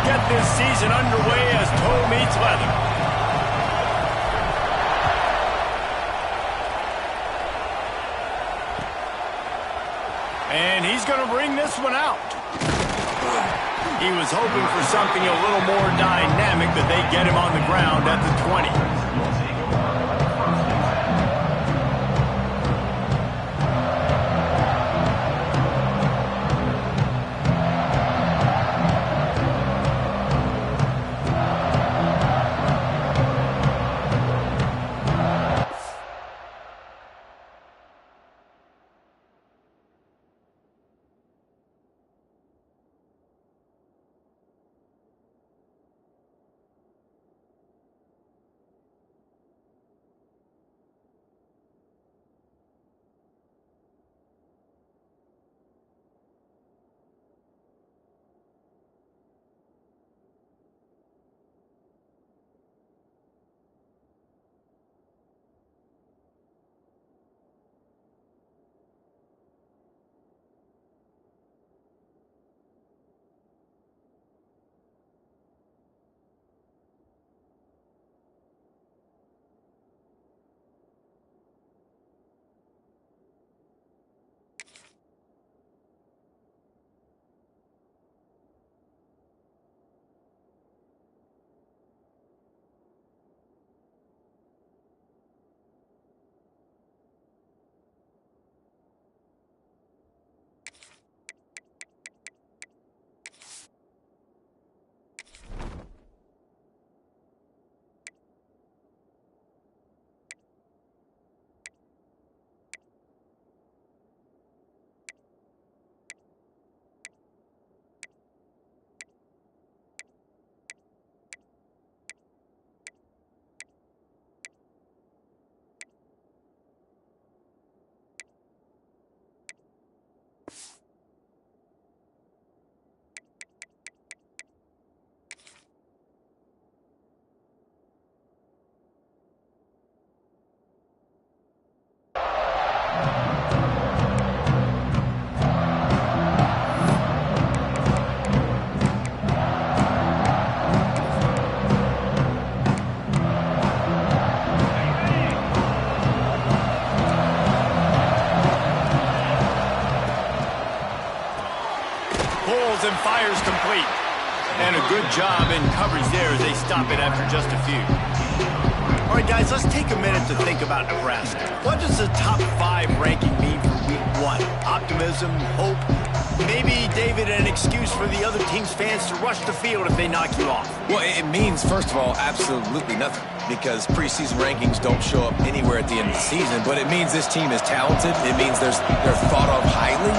get this season underway as toe meets leather. And he's going to bring this one out. He was hoping for something a little more dynamic, but they get him on the ground at the 20. And fires complete. And a good job in coverage there as they stop it after just a few. All right, guys, let's take a minute to think about Nebraska. What does the top 5 ranking mean for week 1? Optimism, hope, maybe, David, an excuse for the other team's fans to rush the field if they knock you off? Well, it means, first of all, absolutely nothing, because preseason rankings don't show up anywhere at the end of the season, but it means this team is talented. It means they're thought of highly.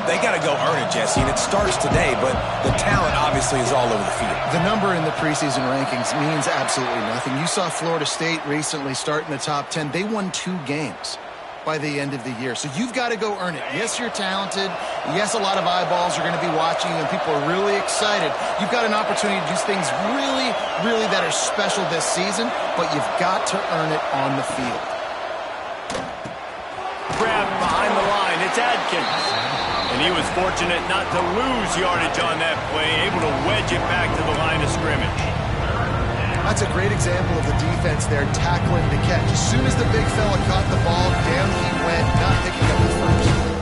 They got to go earn it, Jesse, and it starts today, but the talent obviously is all over the field. The number in the preseason rankings means absolutely nothing. You saw Florida State recently start in the top 10. They won 2 games by the end of the year. So you've got to go earn it. Yes, you're talented. Yes, a lot of eyeballs are going to be watching you, and people are really excited. You've got an opportunity to do things really, really that are special this season, but you've got to earn it on the field. Grab behind the line. It's Adkins. And he was fortunate not to lose yardage on that play, able to wedge it back to the line of scrimmage. That's a great example of the defense there tackling the catch. As soon as the big fella caught the ball, down he went, not picking up the first.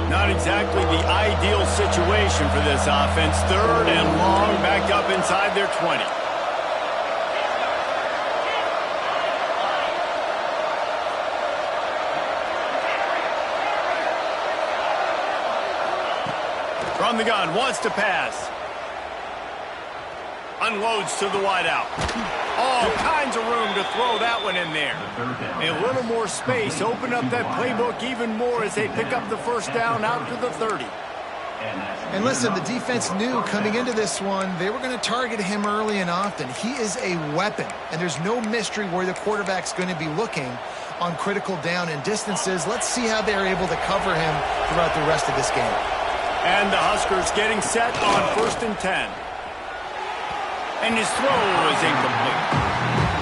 Not exactly the ideal situation for this offense. 3rd and long, back up inside their 20. From the gun, wants to pass. Unloads to the wideout. All kinds of room to throw that one in there. A little more space, open up that playbook even more as they pick up the first down out to the 30. And listen, the defense knew coming into this one, they were going to target him early and often. He is a weapon, and there's no mystery where the quarterback's going to be looking on critical down and distances. Let's see how they're able to cover him throughout the rest of this game. And the Huskers getting set on 1st and 10. And his throw is incomplete.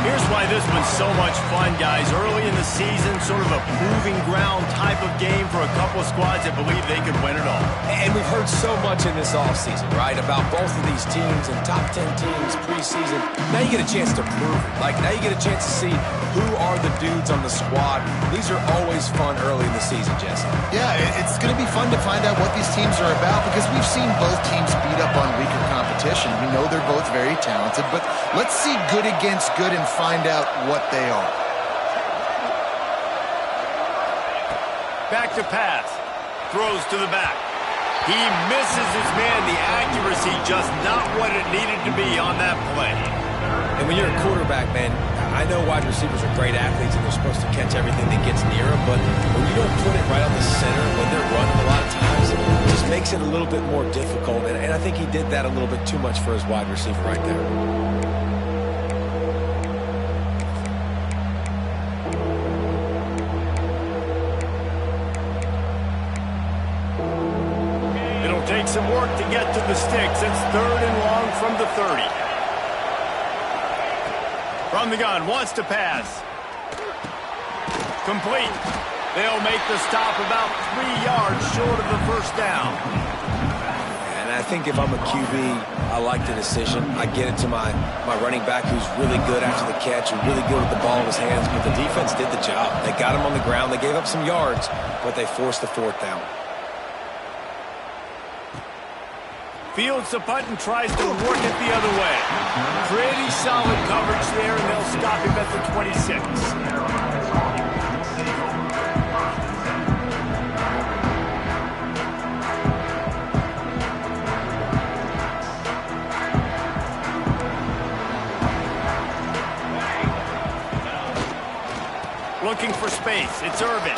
Here's why this one's so much fun, guys. Early in the season, sort of a proving ground type of game for a couple of squads that believe they could win it all. And we've heard so much in this offseason, right, about both of these teams and top 10 teams preseason. Now you get a chance to prove it. Like, now you get a chance to see who are the dudes on the squad. These are always fun early in the season, Jesse. Yeah, it's going to be fun to find out what these teams are about because we've seen both teams beat up on weaker competition. We know they're both very talented, but let's see good against good and find out what they are. Back to pass. Throws to the back. He misses his man. The accuracy just not what it needed to be on that play. And when you're a quarterback, man, I know wide receivers are great athletes and they're supposed to catch everything that gets near them, but when you don't put it right on the center, when they're running a lot of times, it just makes it a little bit more difficult. And I think he did that a little bit too much for his wide receiver right there. Take some work to get to the sticks. It's 3rd and long from the 30. From the gun, wants to pass. Complete. They'll make the stop about 3 yards short of the first down. And I think if I'm a QB, I like the decision. I get it to my running back who's really good after the catch and really good with the ball in his hands, but the defense did the job. They got him on the ground. They gave up some yards, but they forced the 4th down. Fields the punt and tries to work it the other way. Pretty solid coverage there, and they'll stop him at the 26. Looking for space. It's Irvin.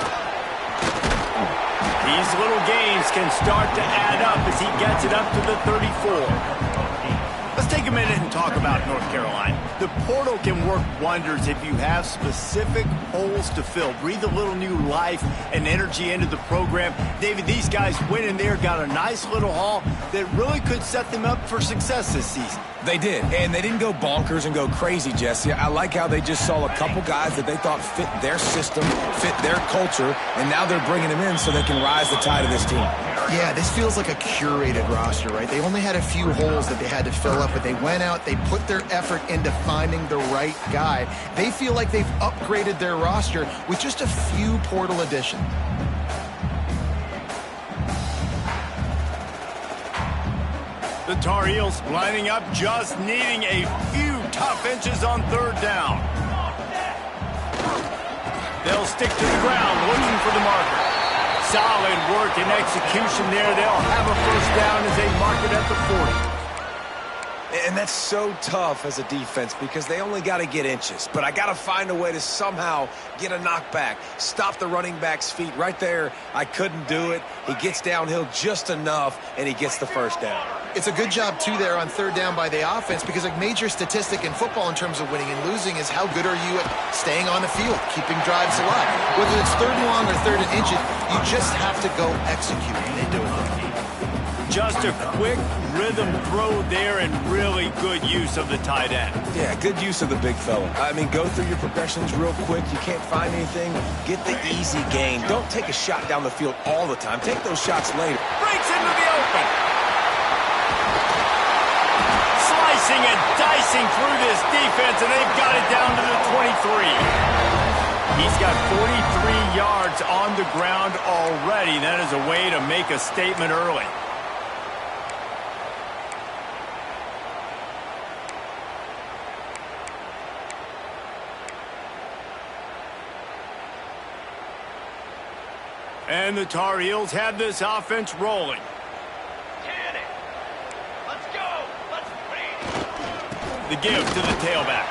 These little gains can start to add up as he gets it up to the 34. Let's take a minute and talk about North Carolina. The portal can work wonders if you have specific holes to fill. Breathe a little new life and energy into the program. David, these guys went in there, got a nice little haul that really could set them up for success this season. They did, and they didn't go bonkers and go crazy, Jesse. I like how they just saw a couple guys that they thought fit their system, fit their culture, and now they're bringing them in so they can rise the tide of this team. Yeah, this feels like a curated roster, right? They only had a few holes that they had to fill up, but they went out, they put their effort into finding the right guy. They feel like they've upgraded their roster with just a few portal additions. The Tar Heels lining up, just needing a few tough inches on 3rd down. They'll stick to the ground, looking for the marker. Solid work and execution there. They'll have a first down as they mark it at the 40. And that's so tough as a defense because they only got to get inches. But I got to find a way to somehow get a knockback, stop the running back's feet. Right there, I couldn't do it. He gets downhill just enough, and he gets the first down. It's a good job, too, there on 3rd down by the offense because a major statistic in football in terms of winning and losing is how good are you at staying on the field, keeping drives alive. Whether it's 3rd and long or 3rd and inches, you just have to go execute, and they do it. Just a quick rhythm throw there and really good use of the tight end. Yeah, good use of the big fella. I mean, go through your progressions real quick. You can't find anything. Get the easy gain. Don't take a shot down the field all the time. Take those shots later. Breaks into the open. Slicing and dicing through this defense, and they've got it down to the 23. He's got 43 yards on the ground already. That is a way to make a statement early. And the Tar Heels have this offense rolling. Let's go. Let's play. The give to the tailback.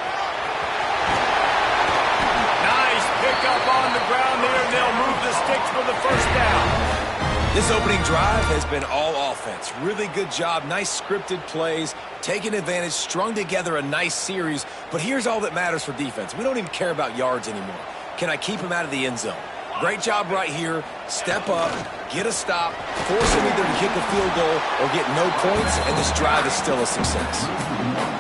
Nice pickup on the ground there, and they'll move the sticks for the first down. This opening drive has been all offense. Really good job. Nice scripted plays, taking advantage, strung together a nice series. But here's all that matters for defense. We don't even care about yards anymore. Can I keep him out of the end zone? Great job right here. Step up, get a stop, force him either to kick a field goal or get no points, and this drive is still a success.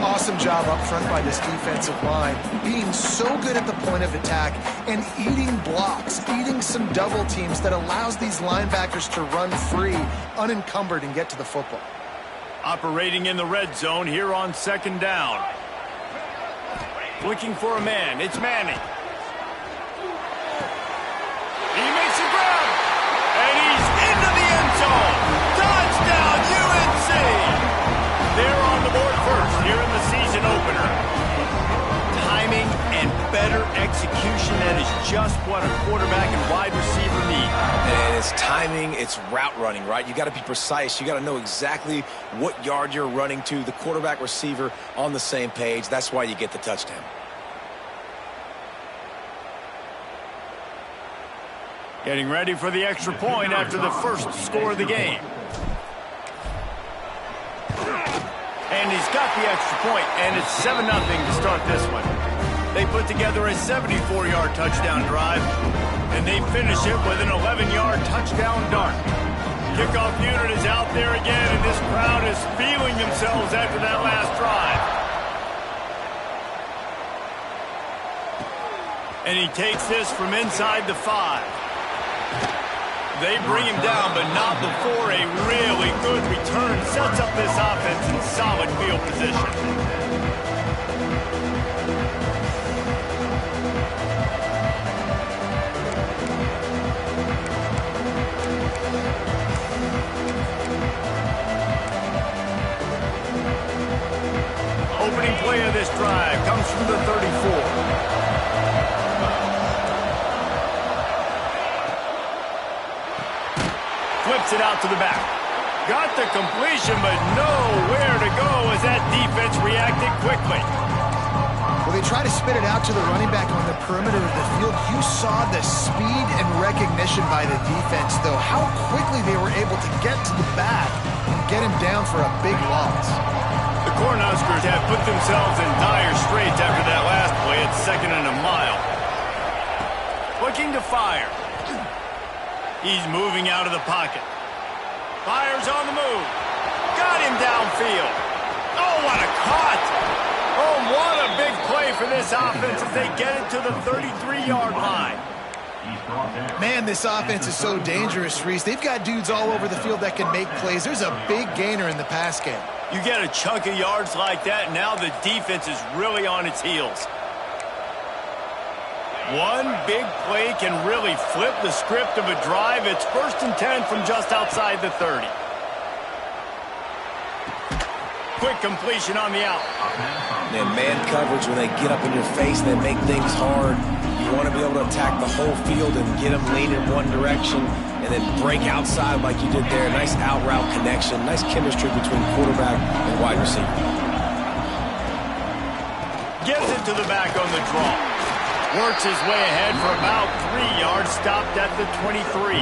Awesome job up front by this defensive line, being so good at the point of attack and eating blocks, eating some double teams that allows these linebackers to run free, unencumbered, and get to the football. Operating in the red zone here on 2nd down. Looking for a man. It's Manning. He makes a grab, and he's into the end zone. Touchdown, UNC! They're on the board first here in the season opener. Timing and better execution, that is just what a quarterback and wide receiver need. And it's timing, it's route running, right? You got to be precise. You got to know exactly what yard you're running to. The quarterback receiver on the same page. That's why you get the touchdown. Getting ready for the extra point after the first score of the game. And he's got the extra point, and it's 7-0 to start this one. They put together a 74-yard touchdown drive, and they finish it with an 11-yard touchdown dart. Kickoff unit is out there again, and this crowd is feeling themselves after that last drive. And he takes this from inside the 5. They bring him down, but not before a really good return sets up this offense in solid field position. Opening play of this drive comes from the 34. Flips it out to the back. Got the completion, but nowhere to go as that defense reacted quickly. Well, they try to spit it out to the running back on the perimeter of the field. You saw the speed and recognition by the defense, though. How quickly they were able to get to the back and get him down for a big loss. The Cornhuskers have put themselves in dire straits after that last play at 2nd and a mile. Looking to fire. He's moving out of the pocket. Fires on the move. Got him downfield. Oh, what a cut. Oh, what a big play for this offense as they get it to the 33-yard line. Man, this offense is so dangerous, Reese. They've got dudes all over the field that can make plays. There's a big gainer in the pass game. You get a chunk of yards like that, now the defense is really on its heels. One big play can really flip the script of a drive. It's 1st and 10 from just outside the 30. Quick completion on the out. And man coverage, when they get up in your face, they make things hard. You want to be able to attack the whole field and get them lean in one direction and then break outside like you did there. Nice out route connection. Nice chemistry between quarterback and wide receiver. Gets it to the back on the draw. Works his way ahead for about 3 yards, stopped at the 23.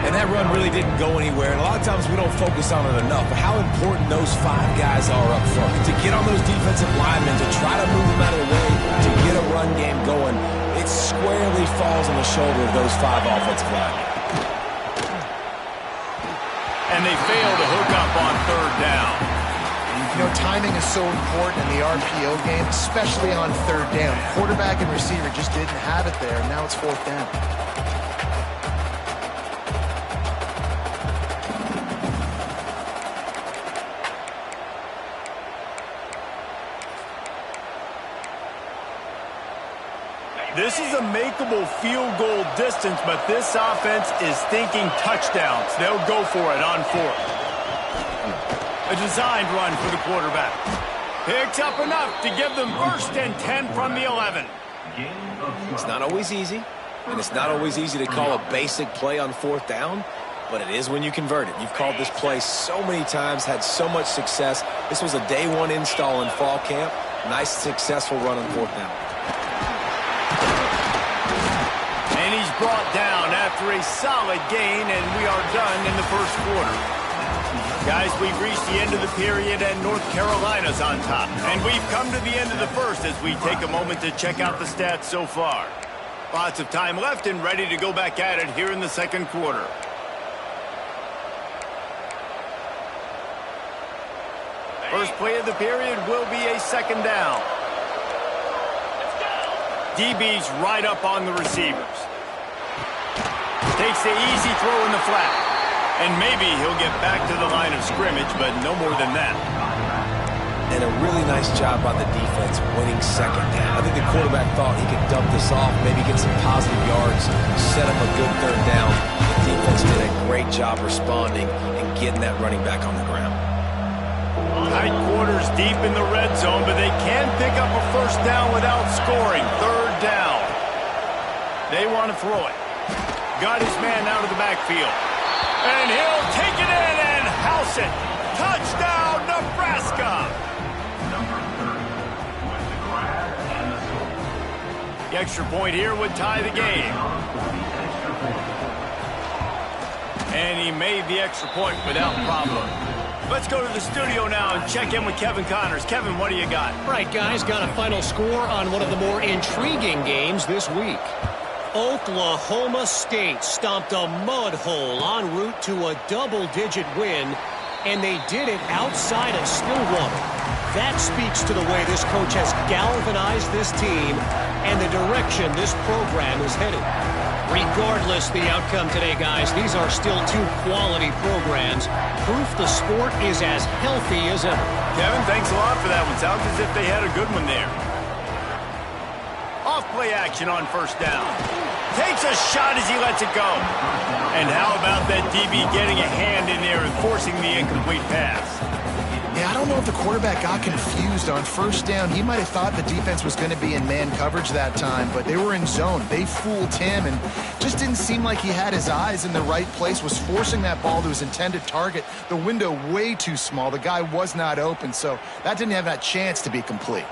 And that run really didn't go anywhere. And a lot of times we don't focus on it enough, but how important those 5 guys are up front. To get on those defensive linemen, to try to move them out of the way, to get a run game going, it squarely falls on the shoulder of those 5 offensive linemen. And they fail to hook up on 3rd down. You know, timing is so important in the RPO game, especially on 3rd down. Quarterback and receiver just didn't have it there, and now it's 4th down. This is a makeable field goal distance, but this offense is thinking touchdowns. They'll go for it on 4th. A designed run for the quarterback. Picks up enough to give them 1st and 10 from the 11. It's not always easy, and it's not always easy to call a basic play on 4th down, but it is when you convert it. You've called this play so many times, had so much success. This was a day 1 install in fall camp. Nice, successful run on 4th down. And he's brought down after a solid gain, and we are done in the 1st quarter. Guys, we've reached the end of the period, and North Carolina's on top. And we've come to the end of the 1st as we take a moment to check out the stats so far. Lots of time left and ready to go back at it here in the 2nd quarter. First play of the period will be a second down. DB's right up on the receivers. Takes the easy throw in the flat. And maybe he'll get back to the line of scrimmage, but no more than that. And a really nice job by the defense winning second down. I think the quarterback thought he could dump this off, maybe get some positive yards, set up a good third down. The defense did a great job responding and getting that running back on the ground. Tight quarters deep in the red zone, but they can pick up a first down without scoring. Third down. They want to throw it. Got his man out of the backfield. And he'll take it in and house it. Touchdown, Nebraska! The extra point here would tie the game. And he made the extra point without problem. Let's go to the studio now and check in with Kevin Connors. Kevin, what do you got? Right, guys, got a final score on one of the more intriguing games this week. Oklahoma State stomped a mud hole en route to a double-digit win, and they did it outside of Stillwater. That speaks to the way this coach has galvanized this team and the direction this program is headed. Regardless the outcome today, guys, these are still two quality programs. Proof the sport is as healthy as ever. Kevin, thanks a lot for that one. Sounds as if they had a good one there. Off-play action on first down. Takes a shot as he lets it go. And how about that DB getting a hand in there and forcing the incomplete pass? Yeah, I don't know if the quarterback got confused on first down. He might have thought the defense was going to be in man coverage that time, but they were in zone. They fooled him and just didn't seem like he had his eyes in the right place, was forcing that ball to his intended target. The window way too small. The guy was not open, so that didn't have that chance to be complete.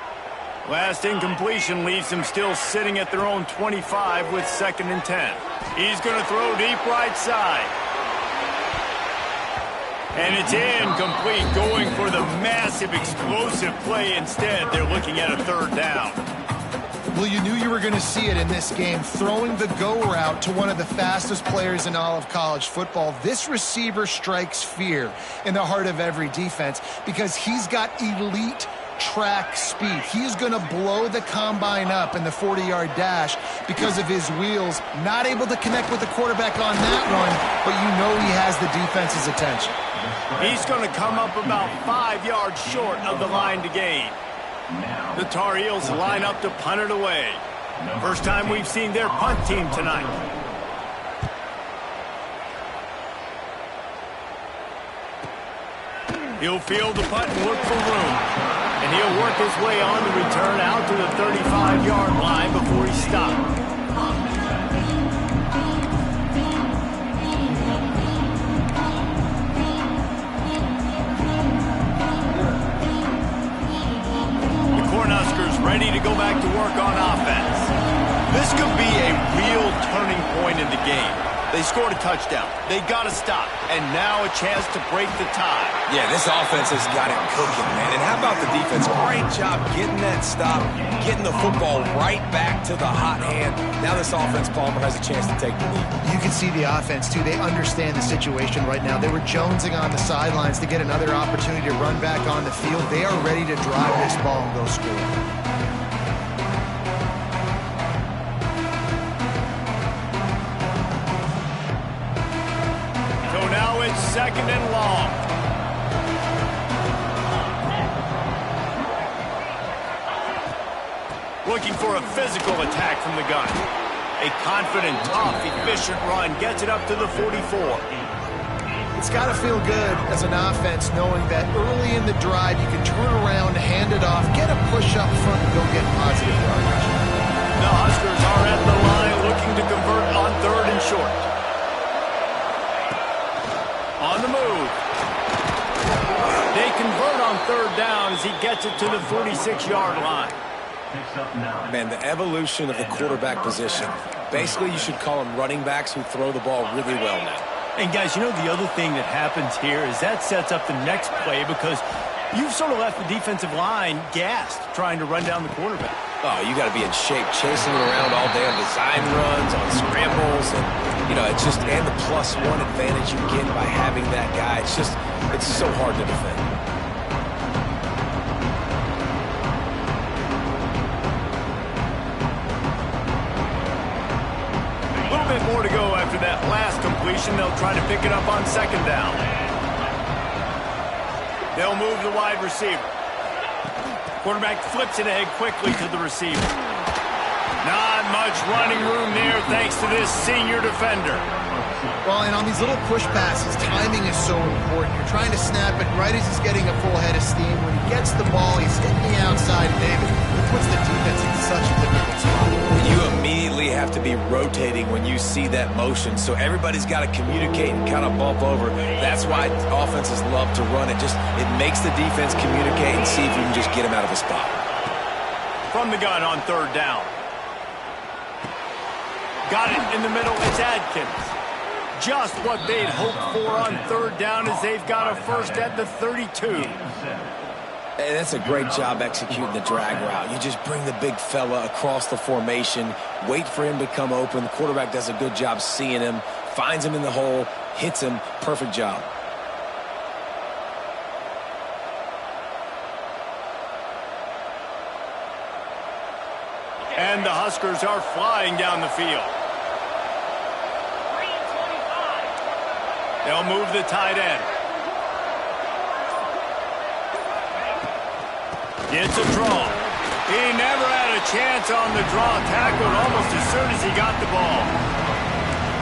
Last incompletion leaves them still sitting at their own 25 with 2nd and 10. He's going to throw deep right side. And it's incomplete, going for the massive explosive play instead. They're looking at a third down. Well, you knew you were going to see it in this game, throwing the go route to one of the fastest players in all of college football. This receiver strikes fear in the heart of every defense because he's got elite track speed. He's going to blow the combine up in the 40-yard dash because of his wheels. Not able to connect with the quarterback on that one, but you know he has the defense's attention. He's going to come up about 5 yards short of the line to gain. The Tar Heels line up to punt it away. First time we've seen their punt team tonight. He'll field the punt and look for room. And he'll work his way on the return out to the 35-yard line before he stopped. The Cornhuskers ready to go back to work on offense. This could be a real turning point in the game. They scored a touchdown. They got to stop. And now a chance to break the tie. Yeah, this offense has got it cooking, man. And how about the defense? Great job getting that stop, getting the football right back to the hot hand. Now this offense, Palmer, has a chance to take the lead. You can see the offense, too. They understand the situation right now. They were jonesing on the sidelines to get another opportunity to run back on the field. They are ready to drive this ball and go score. Second and long. Looking for a physical attack from the gun. A confident, tough, efficient run gets it up to the 44. It's got to feel good as an offense knowing that early in the drive you can turn around, hand it off, get a push up front, and go get positive yardage. The Huskers are at the line looking to convert on 3rd and short. On the move. They convert on 3rd down as he gets it to the 46-yard line. Man, the evolution of the quarterback position. Basically, you should call them running backs who throw the ball really well now. And, guys, you know the other thing that happens here is that sets up the next play because you've sort of left the defensive line gassed trying to run down the quarterback. Oh, you got to be in shape, chasing him around all day on design runs, on scrambles, and, you know, it's just, and the +1 advantage you get by having that guy. It's so hard to defend. bit more to go after that last completion. They'll try to pick it up on second down. They'll move the wide receiver. Quarterback flips it ahead quickly to the receiver. Not much running room there thanks to this senior defender. Well, and on these little push passes, timing is so important. You're trying to snap it right as he's getting a full head of steam. When he gets the ball, he's hitting the outside, David. It puts the defense in such a difficult spot. You immediately have to be rotating when you see that motion, so everybody's got to communicate and kind of bump over. That's why offenses love to run it. It makes the defense communicate and see if you can just get him out of the spot. From the gun on third down. Got it in the middle. It's Adkins. Just what they'd hoped for on third down as they've got a first at the 32. And that's a great job executing the drag route. You just bring the big fella across the formation, wait for him to come open. The quarterback does a good job seeing him, finds him in the hole, hits him. Perfect job. And the Huskers are flying down the field. They'll move the tight end. Gets a draw. He never had a chance on the draw. Tackled almost as soon as he got the ball.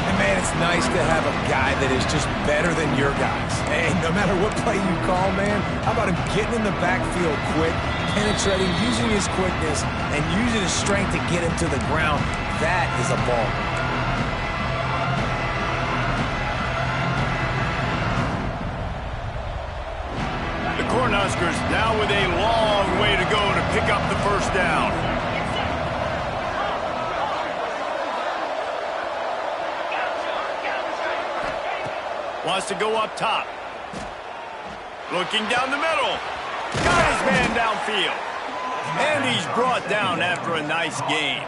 And man, it's nice to have a guy that is just better than your guys. Hey, no matter what play you call, man, how about him getting in the backfield quick, penetrating, using his quickness, and using his strength to get him to the ground. That is a ball. Cornhuskers now with a long way to go to pick up the first down. Wants to go up top. Looking down the middle. Got his man downfield. And he's brought down after a nice game.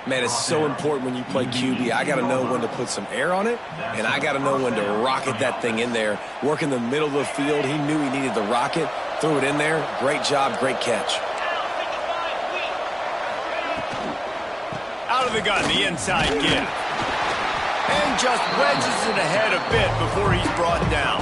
Man, it's so important when you play QB. I got to know when to put some air on it, and I got to know when to rocket that thing in there. Work in the middle of the field. He knew he needed the rocket, threw it in there. Great job, great catch. Out of the gun, the inside give. And just wedges it ahead a bit before he's brought down.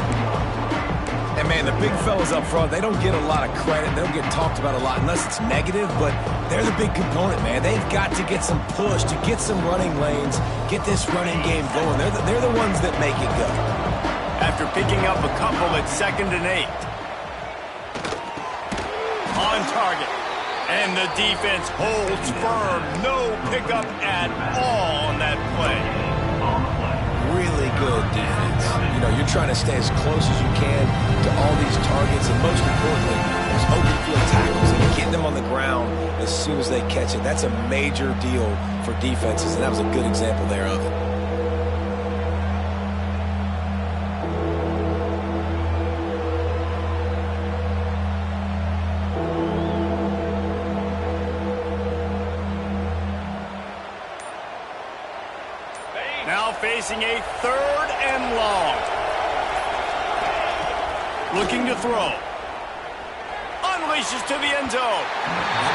And, man, the big fellas up front, they don't get a lot of credit. They don't get talked about a lot unless it's negative, but they're the big component, man. They've got to get some push, to get some running lanes, get this running game going. They're the ones that make it go. After picking up a couple at 2nd and 8. On target. And the defense holds firm. No pickup at all on that play. Really good defense. You know, you're trying to stay as close as you can to all these targets, and most importantly, those open field tackles and getting them on the ground as soon as they catch it. That's a major deal for defenses, and that was a good example there of it. Now facing a 3rd and long. Looking to throw. Unleashes to the end zone.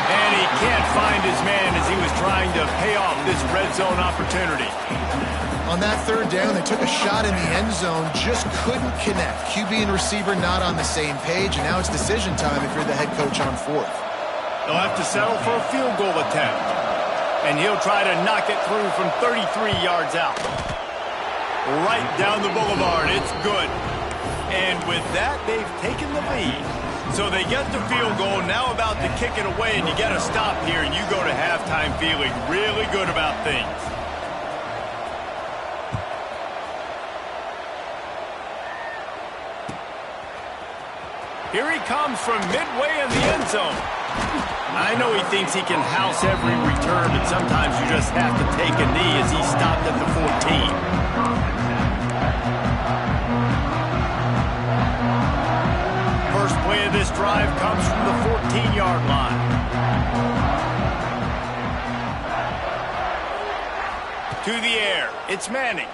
And he can't find his man as he was trying to pay off this red zone opportunity. On that 3rd down, they took a shot in the end zone, just couldn't connect. QB and receiver not on the same page, and now it's decision time if you're the head coach on 4th. They'll have to settle for a field goal attempt. And he'll try to knock it through from 33 yards out. Right down the boulevard. It's good. And with that, they've taken the lead. So they get the field goal, now about to kick it away, and you get a stop here, and you go to halftime feeling really good about things. Here he comes from midway in the end zone. I know he thinks he can house every return, but sometimes you just have to take a knee as he stopped at the 14. First play of this drive comes from the 14-yard line. To the air, it's Manning.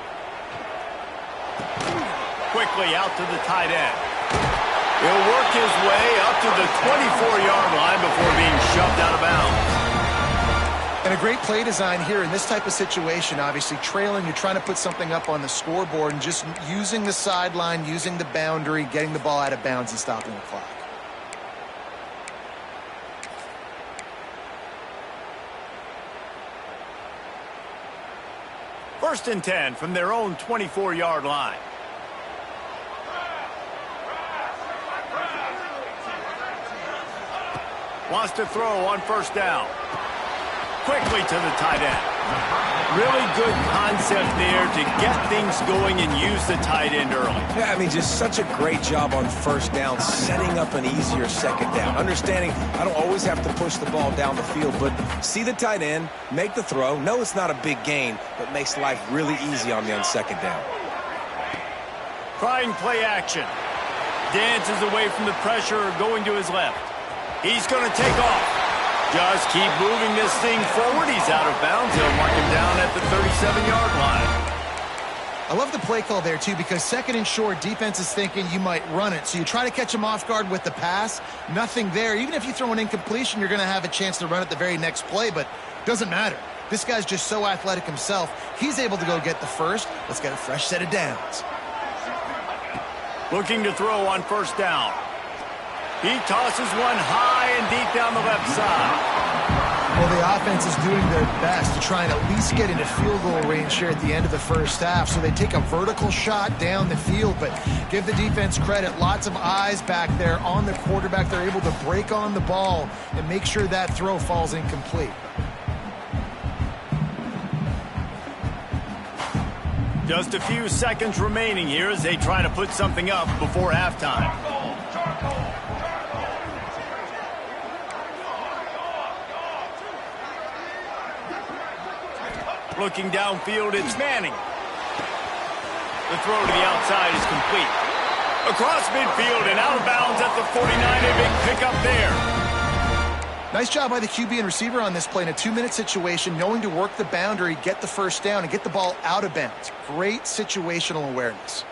Quickly out to the tight end. He'll work his way up to the 24-yard line before being shoved out of bounds. And a great play design here in this type of situation, obviously trailing, you're trying to put something up on the scoreboard and just using the sideline, using the boundary, getting the ball out of bounds and stopping the clock. First and 10 from their own 24-yard line. Wants to throw on first down. Quickly to the tight end. Really good concept there to get things going and use the tight end early. Yeah, I mean, just such a great job on first down, setting up an easier second down. Understanding I don't always have to push the ball down the field, but see the tight end, make the throw. No, it's not a big gain, but makes life really easy on me on second down. Trying play action. Dances away from the pressure, going to his left. He's going to take off. Just keep moving this thing forward. He's out of bounds. He'll mark him down at the 37-yard line. I love the play call there, too, because second and short, defense is thinking you might run it. So you try to catch him off guard with the pass. Nothing there. Even if you throw an incompletion, you're going to have a chance to run it the very next play, but it doesn't matter. This guy's just so athletic himself. He's able to go get the first. Let's get a fresh set of downs. Looking to throw on first down. He tosses one high and deep down the left side. Well, the offense is doing their best to try and at least get into field goal range here at the end of the first half. So they take a vertical shot down the field, but give the defense credit. Lots of eyes back there on the quarterback. They're able to break on the ball and make sure that throw falls incomplete. Just a few seconds remaining here as they try to put something up before halftime. Looking downfield, it's Manning. The throw to the outside is complete. Across midfield and out of bounds at the 49. A big pickup there. Nice job by the QB and receiver on this play in a 2-minute situation, knowing to work the boundary, get the first down, and get the ball out of bounds. Great situational awareness.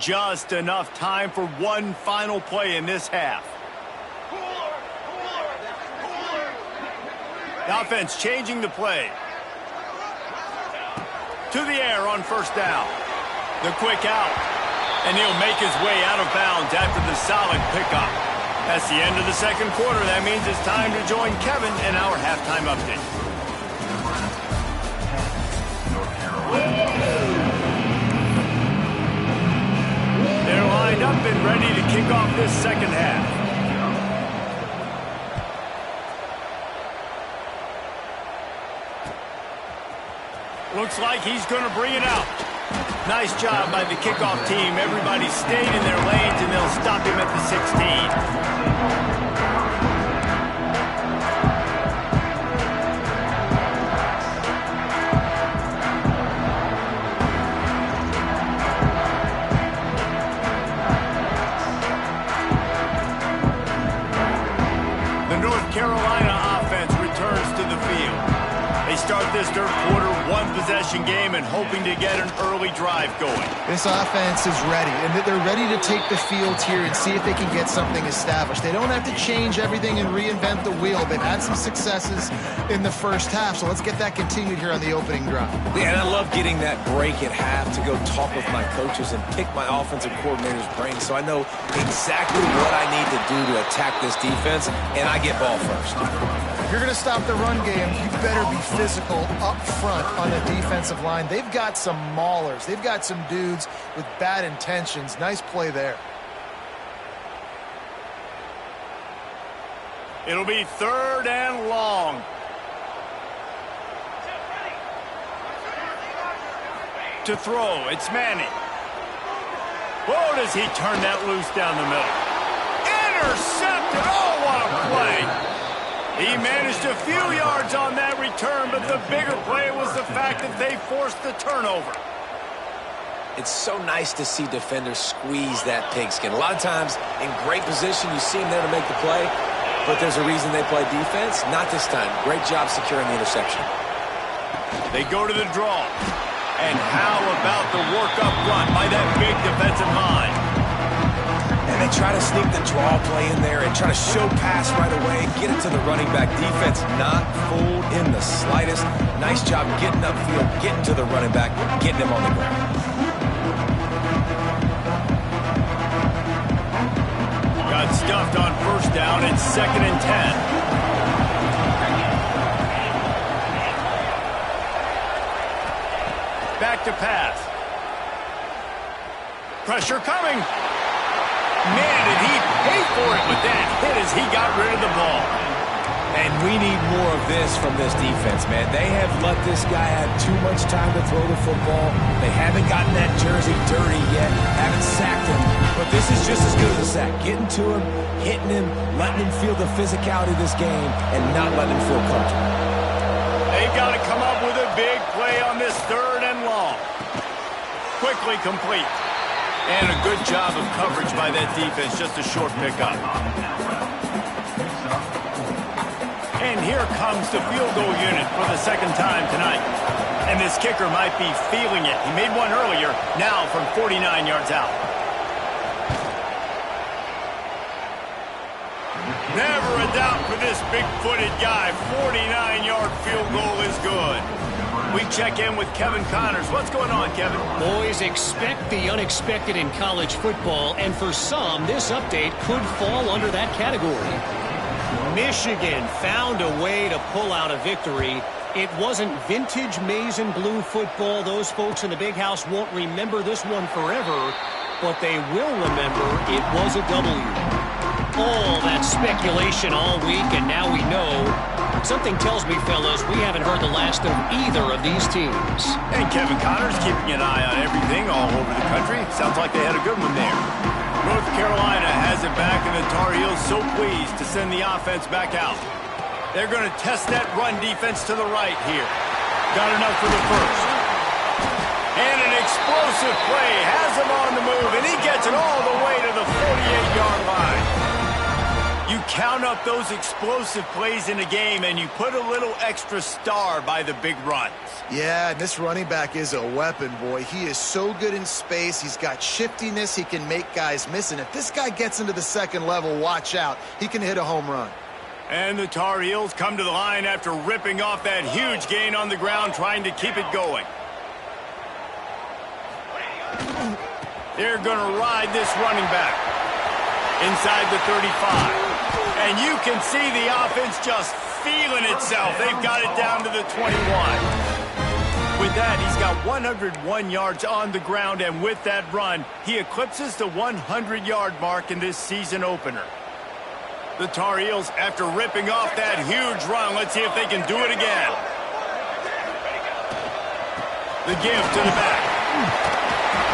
Just enough time for one final play in this half. The offense changing the play. To the air on first down. The quick out. And he'll make his way out of bounds after the solid pickup. That's the end of the second quarter. That means it's time to join Kevin in our halftime update. They're lined up and ready to kick off this second half. Looks like he's going to bring it out. Nice job by the kickoff team. Everybody stayed in their lanes, and they'll stop him at the 16. Carolina offense returns to the field. They start this third quarter one-possession game and hoping to get an early drive going. This offense is ready, and they're ready to take the field here and see if they can get something established. They don't have to change everything and reinvent the wheel. They've had some successes in the first half, so let's get that continued here on the opening drive. Yeah, and I love getting that break at half to go talk with my coaches and pick my offensive coordinator's brain so I know exactly what I need to do to attack this defense, and I get ball first. If you're going to stop the run game, you better be physical up front on the defensive line. They've got some maulers. They've got some dudes with bad intentions. Nice play there. It'll be third and long. To throw, it's Manning. Whoa, does he turn that loose down the middle. Intercepted. Oh, what a play. He managed a few yards on that return, but the bigger play was the fact that they forced the turnover. It's so nice to see defenders squeeze that pigskin. A lot of times, in great position, you see them there to make the play, but there's a reason they play defense. Not this time. Great job securing the interception. They go to the draw. And how about the work up front by that big defensive line? try to sneak the draw play in there and try to show pass right away, get it to the running back. Defense not fooled in the slightest. Nice job getting upfield, getting to the running back, getting him on the ground. Got stuffed on first down. It's 2nd and 10. Back to pass. Pressure coming. Man, did he pay for it with that hit as he got rid of the ball. And we need more of this from this defense, man. They have let this guy have too much time to throw the football. They haven't gotten that jersey dirty yet, haven't sacked him. But this is just as good as a sack. Getting to him, hitting him, letting him feel the physicality of this game, and not letting him feel comfortable. They've got to come up with a big play on this 3rd and long. Quickly complete. And a good job of coverage by that defense. Just a short pickup. And here comes the field goal unit for the 2nd time tonight. And this kicker might be feeling it. He made one earlier, now from 49 yards out. Never a doubt for this big-footed guy. 49-yard field goal is good. We check in with Kevin Connors. What's going on, Kevin? Boys, expect the unexpected in college football, and for some, this update could fall under that category. Michigan found a way to pull out a victory. It wasn't vintage maize and blue football. Those folks in the big house won't remember this one forever, but they will remember it was a W. All that speculation all week, and now we know. Something tells me, fellas, we haven't heard the last of either of these teams. And Kevin Connors keeping an eye on everything all over the country. Sounds like they had a good one there. North Carolina has it back, and the Tar Heels so pleased to send the offense back out. They're going to test that run defense to the right here. Got enough for the first. And an explosive play has him on the move, and he gets it all the way to the 48-yard line. You count up those explosive plays in a game, and you put a little extra star by the big runs. Yeah, and this running back is a weapon, boy. He is so good in space. He's got shiftiness. He can make guys miss. And if this guy gets into the 2nd level, watch out. He can hit a home run. And the Tar Heels come to the line after ripping off that huge gain on the ground, trying to keep it going. They're going to ride this running back inside the 35. And you can see the offense just feeling itself. They've got it down to the 21. With that, he's got 101 yards on the ground, and with that run, he eclipses the 100-yard mark in this season opener. The Tar Heels, after ripping off that huge run, let's see if they can do it again. The give to the back.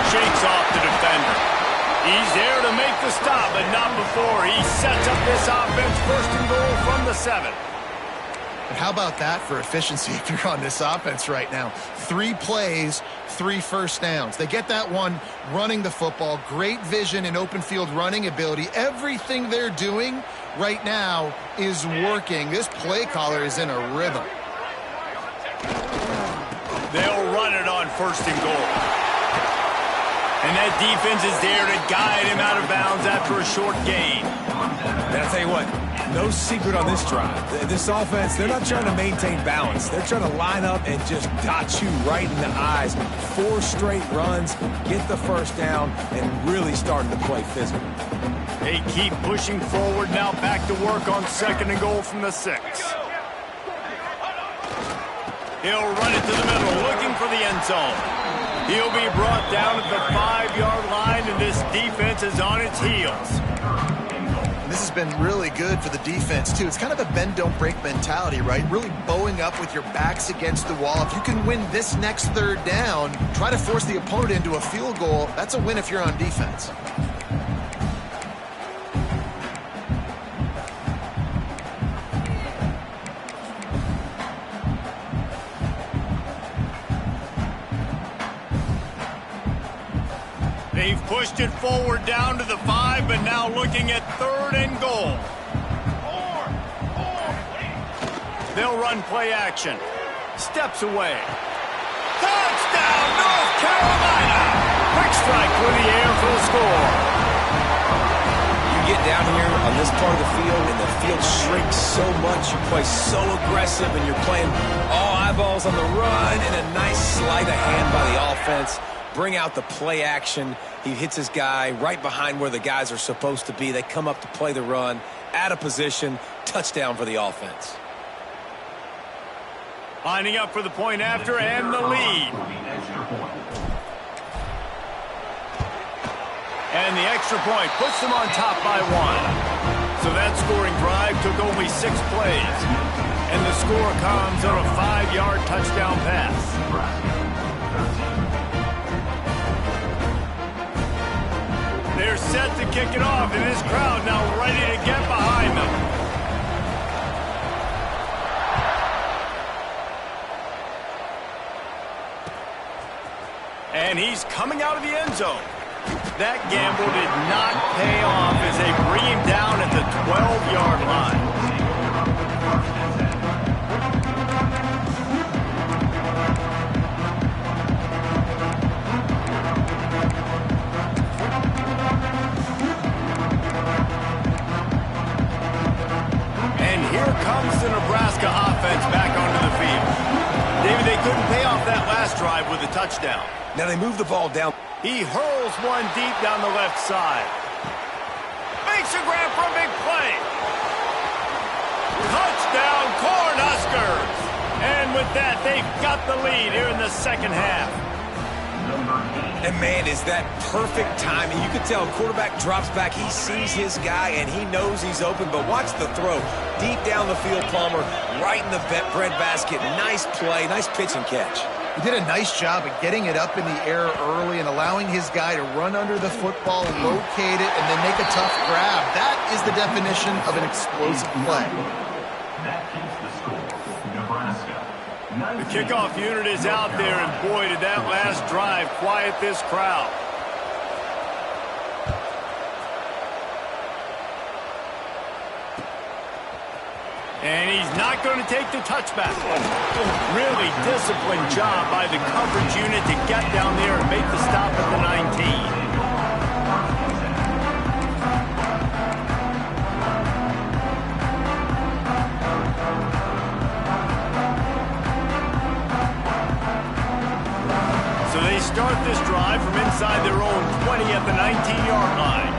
Shakes off the defender. He's there to make the stop, but not before. He sets up this offense 1st and goal from the 7. And how about that for efficiency if you're on this offense right now? 3 plays, 3 first downs. They get that one running the football. Great vision and open field running ability. Everything they're doing right now is working. This play caller is in a rhythm. They'll run it on 1st and goal. And that defense is there to guide him out of bounds after a short gain. And I'll tell you what, no secret on this drive. This offense, they're not trying to maintain balance. They're trying to line up and just dot you right in the eyes. 4 straight runs, get the first down, and really starting to play physical. They keep pushing forward now, back to work on 2nd and goal from the 6. He'll run it to the middle, looking for the end zone. He'll be brought down at the 5-yard line, and this defense is on its heels. This has been really good for the defense, too. It's kind of a bend-don't-break mentality, right? Really bowing up with your backs against the wall. If you can win this next 3rd down, try to force the opponent into a field goal, that's a win if you're on defense. They've pushed it forward down to the 5, but now looking at 3rd and goal. They'll run play action. Steps away. Touchdown, North Carolina! Quick strike through the air for the score. get down here on this part of the field and the field shrinks so much, you play so aggressive and you're playing all eyeballs on the run and a nice sleight of hand by the offense. Bring out the play action. He hits his guy right behind where the guys are supposed to be. They come up to play the run, out of position, touchdown for the offense. Lining up for the point after and the lead. And the extra point puts them on top by 1. So that scoring drive took only 6 plays. And the score comes on a 5-yard touchdown pass. They're set to kick it off, and this crowd now ready to get behind them. And he's coming out of the end zone. That gamble did not pay off as they bring him down at the 12-yard line. And here comes the Nebraska offense back onto the field. David, they couldn't pay off that last drive with a touchdown. Now they move the ball down. He hurls one deep down the left side. Makes a grab for a big play. Touchdown, Cornhuskers! And with that, they've got the lead here in the second half. And, man, is that perfect timing. You can tell quarterback drops back. He sees his guy, and he knows he's open. But watch the throw. Deep down the field, Palmer, right in the breadbasket. Nice play, nice pitch and catch. He did a nice job of getting it up in the air early and allowing his guy to run under the football, locate it, and then make a tough grab. That is the definition of an explosive play. That keeps the score. Nebraska. The kickoff unit is out there, and boy, did that last drive quiet this crowd. And he's not going to take the touchback. Really disciplined job by the coverage unit to get down there and make the stop at the 19. So they start this drive from inside their own 20 at the 19-yard line.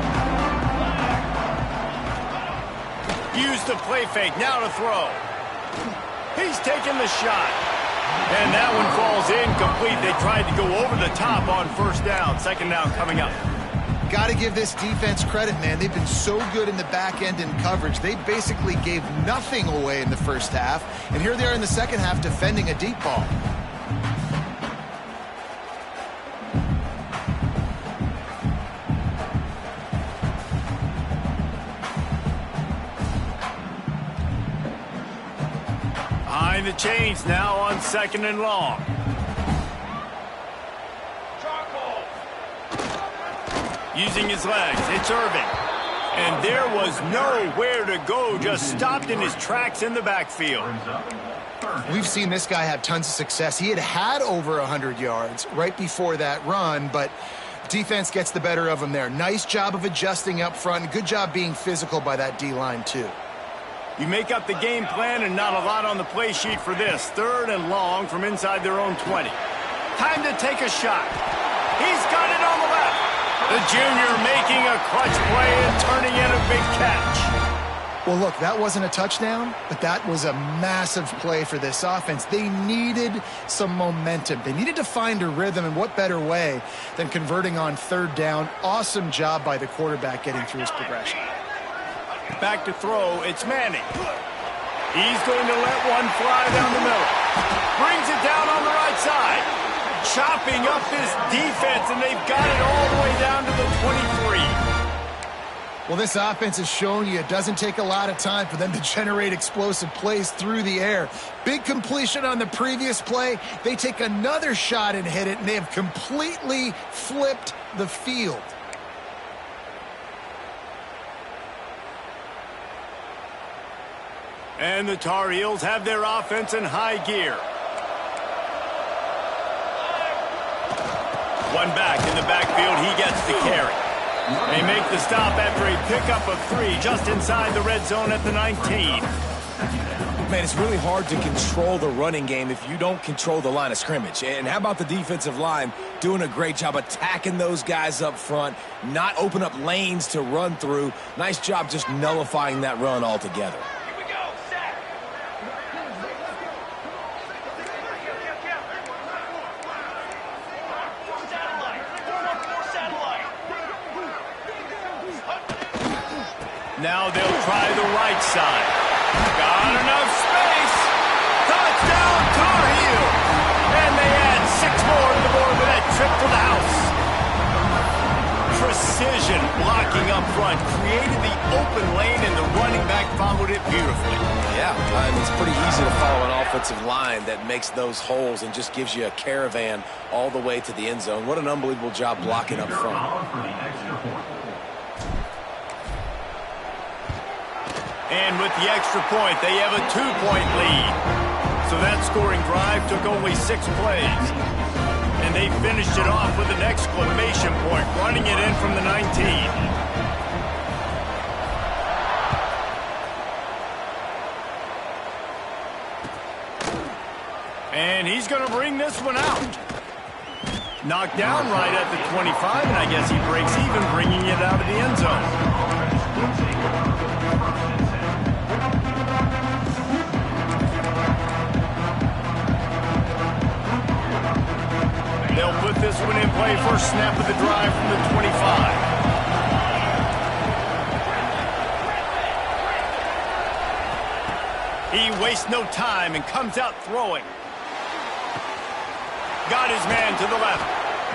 Use the play fake, now to throw. He's taking the shot. And that one falls incomplete. They tried to go over the top on first down. Second down coming up. Got to give this defense credit, man. They've been so good in the back end in coverage. They basically gave nothing away in the first half. And here they are in the second half defending a deep ball. The chains now on second and long. Using his legs, it's Irving. And there was nowhere to go, just stopped in his tracks in the backfield. We've seen this guy have tons of success. He had over 100 yards right before that run, but defense gets the better of him there. Nice job of adjusting up front. Good job being physical by that D-line, too. You make up the game plan and not a lot on the play sheet for this. Third and long from inside their own 20. Time to take a shot. He's got it on the left. The junior making a clutch play and turning in a big catch. Well, look, that wasn't a touchdown, but that was a massive play for this offense. They needed some momentum. They needed to find a rhythm, and what better way than converting on third down. Awesome job by the quarterback getting through his progression. Back to throw, it's Manning. He's going to let one fly down the middle. Brings it down on the right side. Chopping up this defense, and they've got it all the way down to the 23. Well, this offense has shown you it doesn't take a lot of time for them to generate explosive plays through the air. Big completion on the previous play. They take another shot and hit it, and they have completely flipped the field. And the Tar Heels have their offense in high gear. One back in the backfield, he gets the carry. They make the stop after a pickup of 3 just inside the red zone at the 19. Man, it's really hard to control the running game if you don't control the line of scrimmage. And how about the defensive line doing a great job attacking those guys up front, not open up lanes to run through. Nice job just nullifying that run altogether. Here we go, sack. Satellite. 4-1-4 satellite. Now they'll try the right side. Got enough space. Touchdown, Tar Heel. And they add 6 more to the board with that trip to the house. Precision blocking up front created the open lane, and the running back followed it beautifully. Yeah, it's pretty easy to follow an offensive line that makes those holes and just gives you a caravan all the way to the end zone. What an unbelievable job blocking up front. For the extra point. And with the extra point, they have a 2-point lead. So that scoring drive took only 6 plays. And they finished it off with an exclamation point, running it in from the 19. And he's going to bring this one out. Knocked down right at the 25, and I guess he breaks even, bringing it out of the end zone. They'll put this one in play. First snap of the drive from the 25. He wastes no time and comes out throwing. Got his man to the left.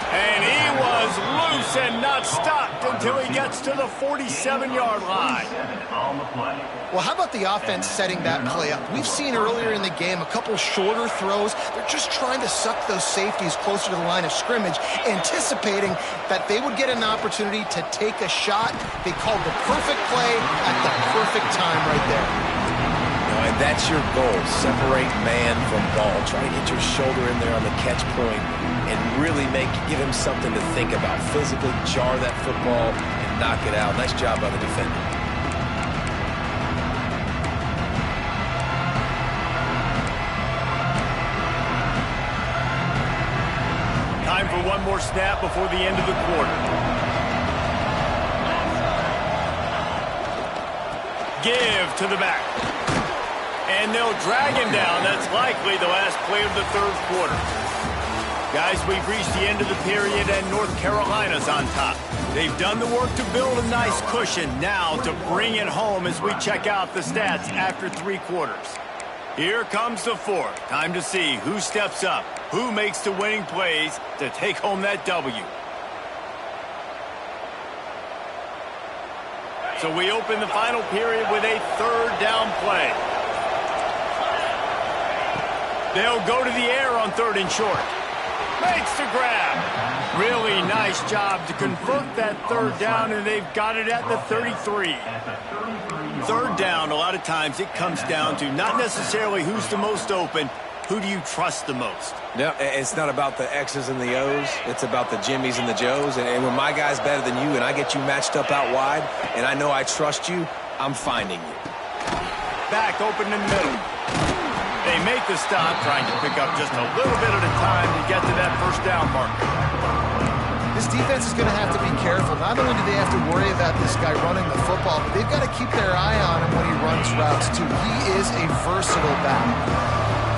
And he was loose and not stopped until he gets to the 47-yard line. On the play. Well, how about the offense setting that play up? We've seen earlier in the game a couple shorter throws. They're just trying to suck those safeties closer to the line of scrimmage, anticipating that they would get an opportunity to take a shot. They called the perfect play at the perfect time right there. And that's your goal. Separate man from ball. Try to get your shoulder in there on the catch point and really give him something to think about. Physically jar that football and knock it out. Nice job by the defender. Time for one more snap before the end of the quarter. Give to the back. And they'll drag him down. That's likely the last play of the third quarter. Guys, we've reached the end of the period, and North Carolina's on top. They've done the work to build a nice cushion. Now to bring it home as we check out the stats after 3 quarters. Here comes the fourth. Time to see who steps up, who makes the winning plays to take home that W. So we open the final period with a 3rd down play. They'll go to the air on 3rd and short. Makes the grab. Really nice job to convert that 3rd down, and they've got it at the 33. 3rd down, a lot of times it comes down to not necessarily who's the most open, who do you trust the most? No, it's not about the X's and the O's. It's about the Jimmies and the Joes. And when my guy's better than you and I get you matched up out wide and I know I trust you, I'm finding you. Back open in the middle. They make the stop, trying to pick up just a little bit at a time to get to that 1st down marker. This defense is going to have to be careful. Not only do they have to worry about this guy running the football, but they've got to keep their eye on him when he runs routes, too. He is a versatile back.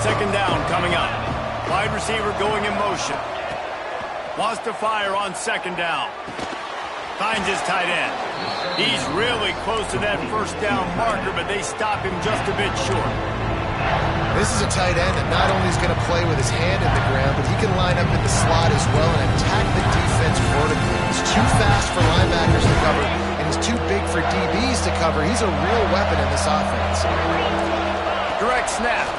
2nd down coming up. Wide receiver going in motion. Wants to fire on 2nd down. Finds his tight end. He's really close to that 1st down marker, but they stop him just a bit short. This is a tight end that not only is going to play with his hand in the ground, but he can line up in the slot as well and attack the defense vertically. He's too fast for linebackers to cover, and he's too big for DBs to cover. He's a real weapon in this offense. Direct snap.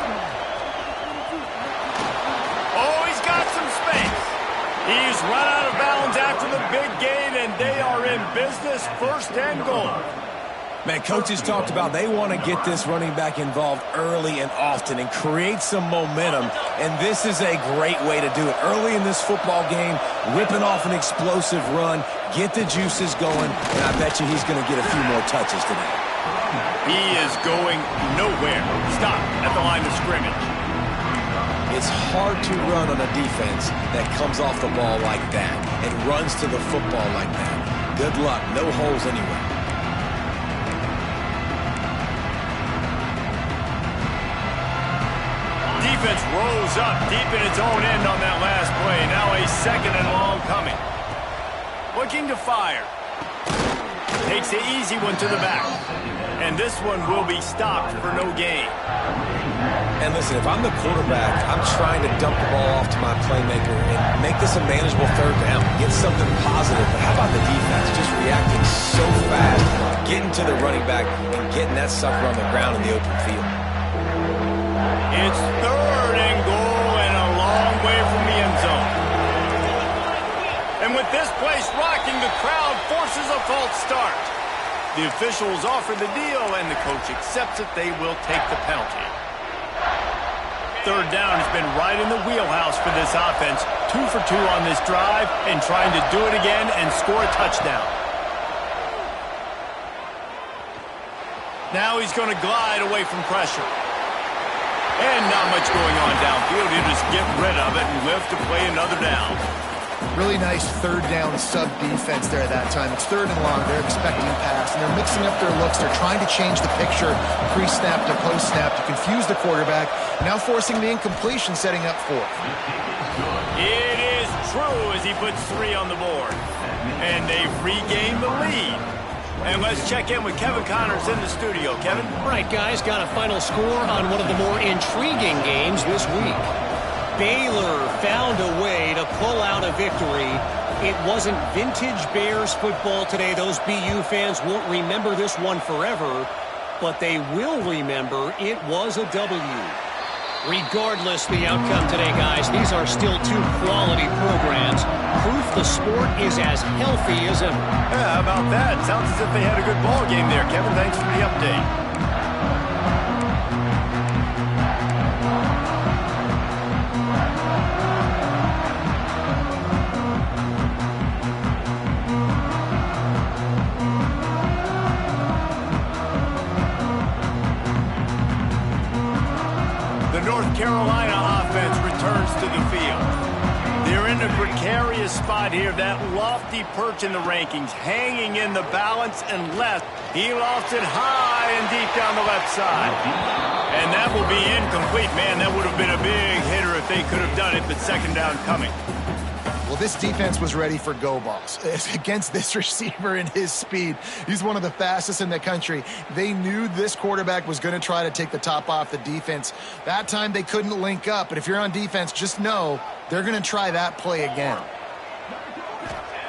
Oh, he's got some space. He's run out of bounds after the big gain, and they are in business. 1st and goal. Man, coaches talked about they want to get this running back involved early and often and create some momentum, and this is a great way to do it. Early in this football game, ripping off an explosive run, get the juices going, and I bet you he's going to get a few more touches today. He is going nowhere. Stop at the line of scrimmage. It's hard to run on a defense that comes off the ball like that and runs to the football like that. Good luck. No holes anywhere. Defense rolls up deep in its own end on that last play. Now a second and long coming. Looking to fire. Takes the easy one to the back. And this one will be stopped for no gain. And listen, if I'm the quarterback, I'm trying to dump the ball off to my playmaker and make this a manageable third down. Get something positive. But how about the defense? Just reacting so fast, getting to the running back, and getting that sucker on the ground in the open field. It's third and goal and a long way from the end zone. And with this place rocking, the crowd forces a false start. The officials offer the deal, and the coach accepts it. They will take the penalty. Third down has been right in the wheelhouse for this offense. 2 for 2 on this drive and trying to do it again and score a touchdown. Now he's going to glide away from pressure. And not much going on downfield. He'll just get rid of it and live to play another down. Really nice third down sub-defense there that time. It's third and long. They're expecting pass, and they're mixing up their looks. They're trying to change the picture pre-snap to post-snap to confuse the quarterback, now forcing the incompletion, setting up fourth. It is true as he puts 3 on the board. And they've regained the lead. And let's check in with Kevin Connors in the studio. Kevin? All right, guys, got a final score on one of the more intriguing games this week. Baylor found a way to pull out a victory. It wasn't vintage Bears football today. Those BU fans won't remember this one forever, but they will remember it was a W. Regardless the outcome today, guys, these are still 2 quality programs. Proof the sport is as healthy as ever. Yeah, how about that? Sounds as if they had a good ball game there. Kevin, thanks for the update. North Carolina offense returns to the field. They're in a precarious spot here. That lofty perch in the rankings, hanging in the balance and left. He lofts it high and deep down the left side. And that will be incomplete. Man, that would have been a big hitter if they could have done it, but second down coming. Well, this defense was ready for go balls against this receiver and his speed. He's one of the fastest in the country. They knew this quarterback was going to try to take the top off the defense. That time they couldn't link up, but if you're on defense, just know they're going to try that play again.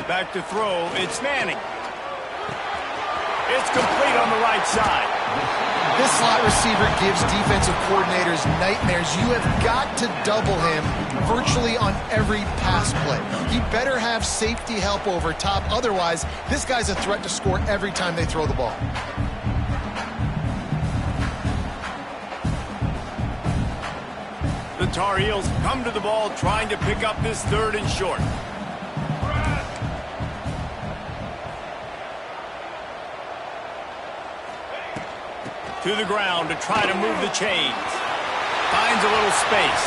Back to throw, it's Manning. It's complete on the right side. This slot receiver gives defensive coordinators nightmares. You have got to double him virtually on every pass play. He better have safety help over top. Otherwise, this guy's a threat to score every time they throw the ball. The Tar Heels come to the ball trying to pick up this third and short. To the ground to try to move the chains. Finds a little space.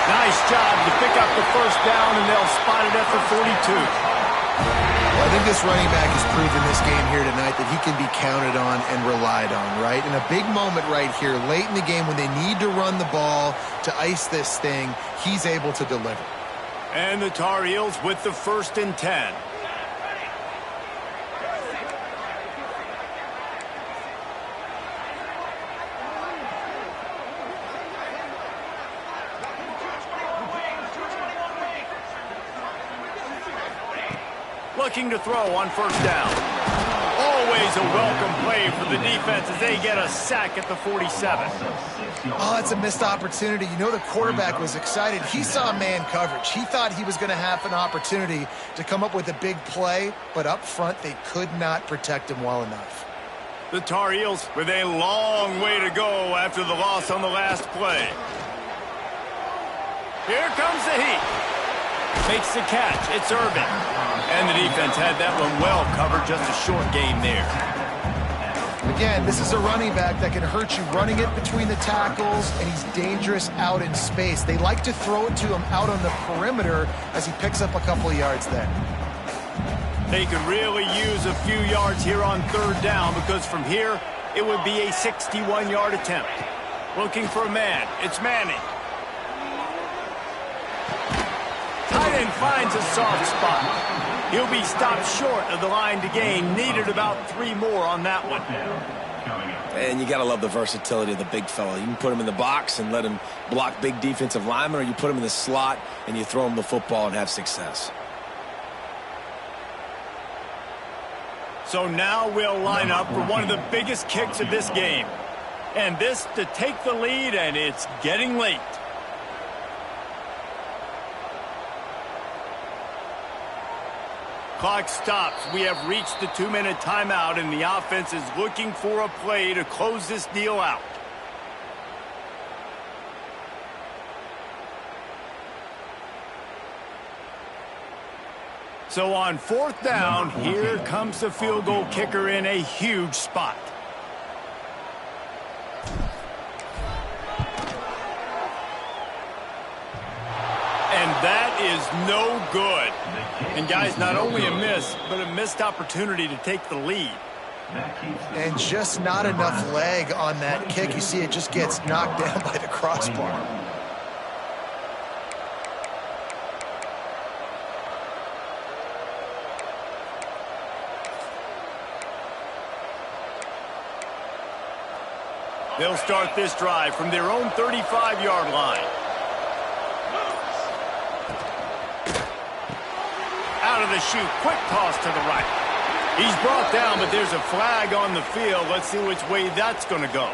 Nice job to pick up the first down, and they'll spot it at the 42. Well, I think this running back has proven this game here tonight that he can be counted on and relied on, right? In a big moment right here, late in the game when they need to run the ball to ice this thing, he's able to deliver. And the Tar Heels with the 1st and 10. Looking to throw on 1st down. Always a welcome play play for the defense as they get a sack at the 47. Oh, it's a missed opportunity. You know the quarterback was excited. He saw man coverage. He thought he was going to have an opportunity to come up with a big play, but up front they could not protect him well enough. The Tar Heels with a long way to go after the loss on the last play. Here comes the heat. Makes the catch. It's Irvin. And the defense had that one well covered. Just a short game there. Again, this is a running back that can hurt you running it between the tackles, and he's dangerous out in space. They like to throw it to him out on the perimeter as he picks up a couple of yards there. They could really use a few yards here on third down because from here, it would be a 61-yard attempt. Looking for a man. It's Manning. Tight end finds a soft spot. He'll be stopped short of the line to gain. Needed about 3 more on that one. And you got to love the versatility of the big fella. You can put him in the box and let him block big defensive linemen, or you put him in the slot and you throw him the football and have success. So now we'll line up for one of the biggest kicks of this game. And this to take the lead, and it's getting late. Clock stops. We have reached the 2-minute timeout, and the offense is looking for a play to close this deal out. So on fourth down, here comes the field goal kicker in a huge spot. And that is no good. And guys, not only a miss, but a missed opportunity to take the lead. And just not enough leg on that kick. You see it just gets knocked down by the crossbar. They'll start this drive from their own 35-yard line. Out of the chute, quick toss to the right. He's brought down, but there's a flag on the field. Let's see which way that's going to go.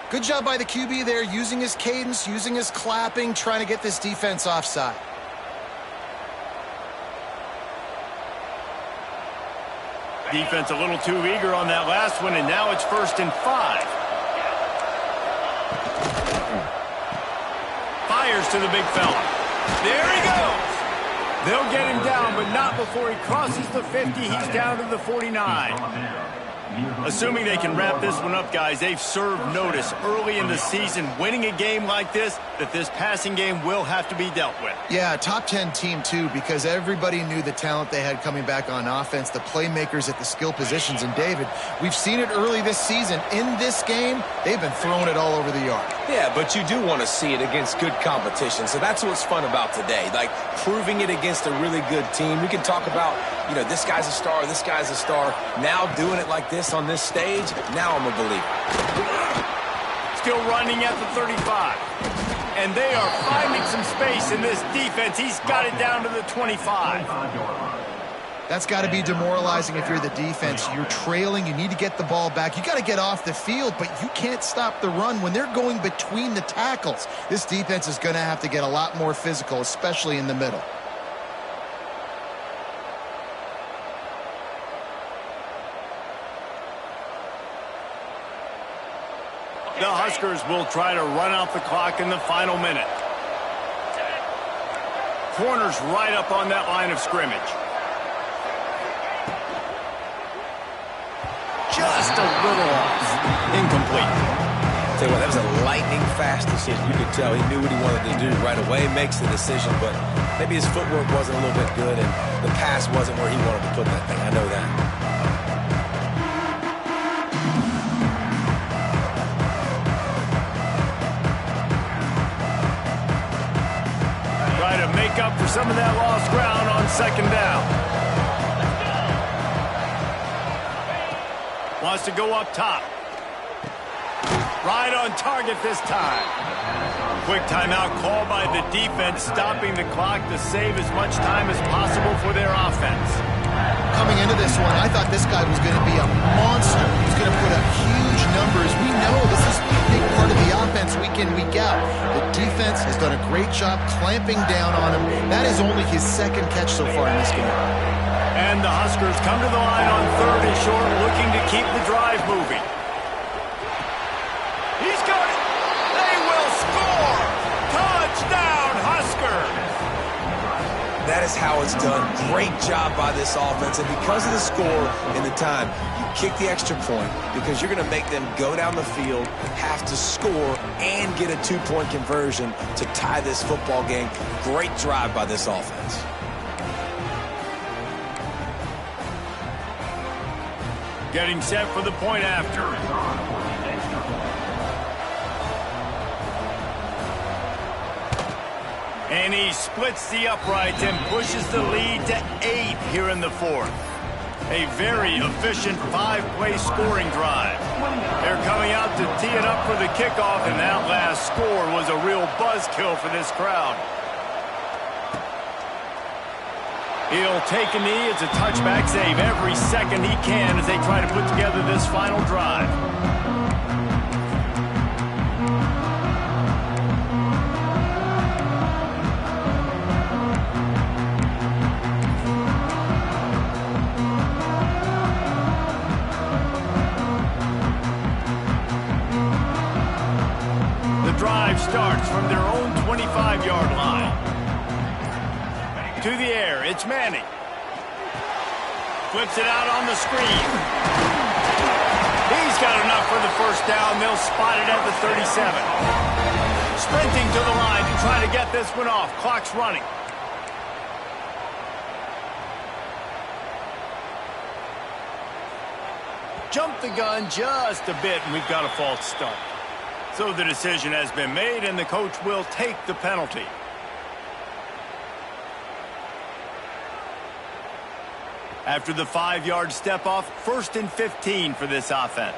Good job by the QB there, using his cadence, using his clapping, trying to get this defense offside. Defense a little too eager on that last one, and now it's 1st and 5. Fires to the big fella. There he goes. They'll get him down, but not before he crosses the 50. He's down to the 49. Assuming they can wrap this one up, guys, they've served notice early in the season, winning a game like this, that this passing game will have to be dealt with. Yeah, top 10 team, too, because everybody knew the talent they had coming back on offense, the playmakers at the skill positions. And, David, we've seen it early this season. In this game, they've been throwing it all over the yard. Yeah, but you do want to see it against good competition. So that's what's fun about today, like proving it against a really good team. We can talk about, you know, this guy's a star, this guy's a star. Now doing it like this on this stage, now I'm a believer. Still running at the 35. And they are finding some space in this defense. He's got it down to the 25. That's got to be demoralizing if you're the defense. You're trailing. You need to get the ball back. You got to get off the field, but you can't stop the run when they're going between the tackles. This defense is going to have to get a lot more physical, especially in the middle. The Huskers will try to run out the clock in the final minute. Corners right up on that line of scrimmage. Just a little off. Incomplete. Tell you what, that was a lightning-fast decision. You could tell he knew what he wanted to do right away, makes the decision, but maybe his footwork wasn't a little bit good, and the pass wasn't where he wanted to put that thing. I know that. Try to make up for some of that lost ground on 2nd down. Wants to go up top. Right on target this time. Quick timeout called by the defense, stopping the clock to save as much time as possible for their offense. coming into this one, I thought this guy was going to be a monster. He was going to put up huge numbers. We know this is a big part of the offense week in, week out. The defense has done a great job clamping down on him. That is only his second catch so far in this game. And the Huskers come to the line on 3rd and short, looking to keep the drive moving. He's got it. They will score. Touchdown, Huskers. That is how it's done. Great job by this offense. And because of the score and the time, you kick the extra point because you're going to make them go down the field, have to score, and get a 2-point conversion to tie this football game. Great drive by this offense. Getting set for the point after. And he splits the uprights and pushes the lead to 8 here in the 4th. A very efficient 5-play scoring drive. They're coming out to tee it up for the kickoff, and that last score was a real buzzkill for this crowd. He'll take a knee. It's a touchback save every second he can as they try to put together this final drive. The drive starts from their own 25-yard line. To the air, it's Manning. Flips it out on the screen. He's got enough for the first down. They'll spot it at the 37. Sprinting to the line to try to get this one off. Clock's running. Jump the gun just a bit, and we've got a false start. So the decision has been made, and the coach will take the penalty. After the 5-yard step off, 1st and 15 for this offense.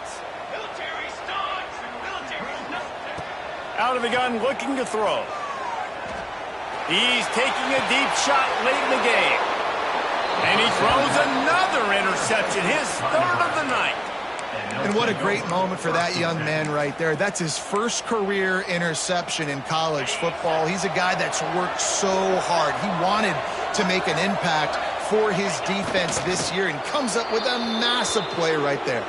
Military stunts. Military stunts. Out of the gun, looking to throw. He's taking a deep shot late in the game. And he throws another interception, his 3rd of the night. And what a great moment for that young man right there. That's his first career interception in college football. He's a guy that's worked so hard. He wanted to make an impact for his defense this year and comes up with a massive play right there.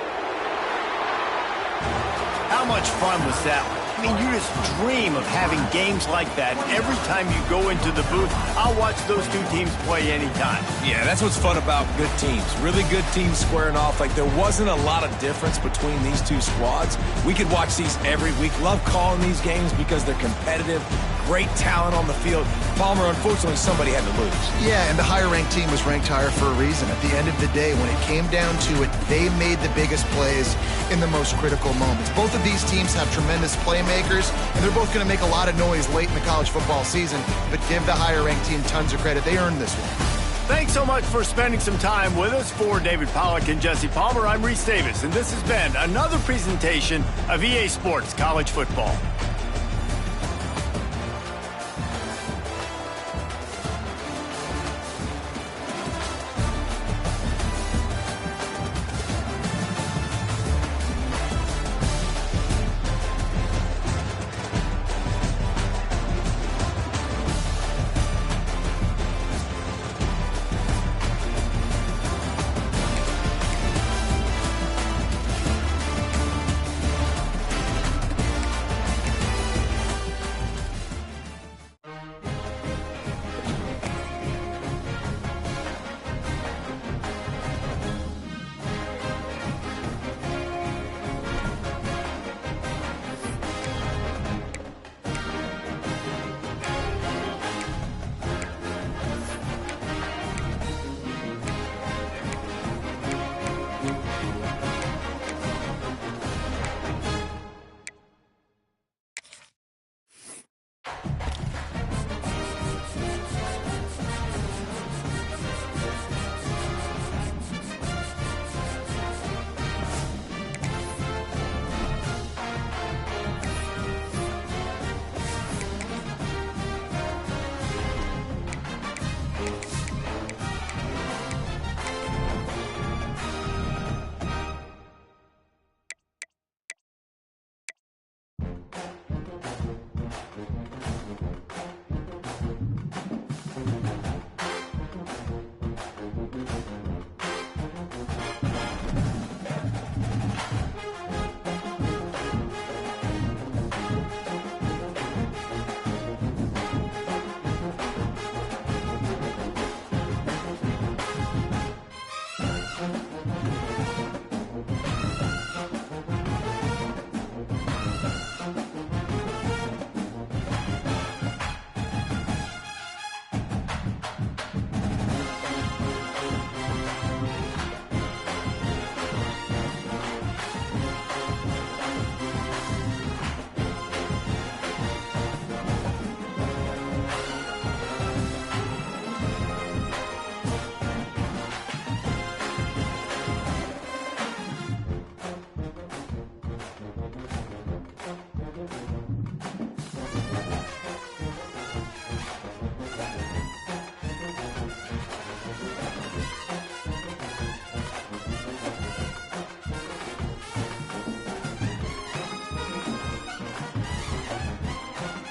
How much fun was that? I mean, you just dream of having games like that. Every time you go into the booth, I'll watch those two teams play anytime. Yeah, that's what's fun about good teams. Really good teams squaring off. Like, there wasn't a lot of difference between these two squads. We could watch these every week. Love calling these games because they're competitive. Great talent on the field. Palmer, unfortunately, somebody had to lose. Yeah, and the higher-ranked team was ranked higher for a reason. At the end of the day, when it came down to it, they made the biggest plays in the most critical moments. Both of these teams have tremendous playmakers, and they're both going to make a lot of noise late in the college football season, but give the higher-ranked team tons of credit. They earned this one. Thanks so much for spending some time with us. For David Pollack and Jesse Palmer, I'm Reese Davis, and this has been another presentation of EA Sports College Football.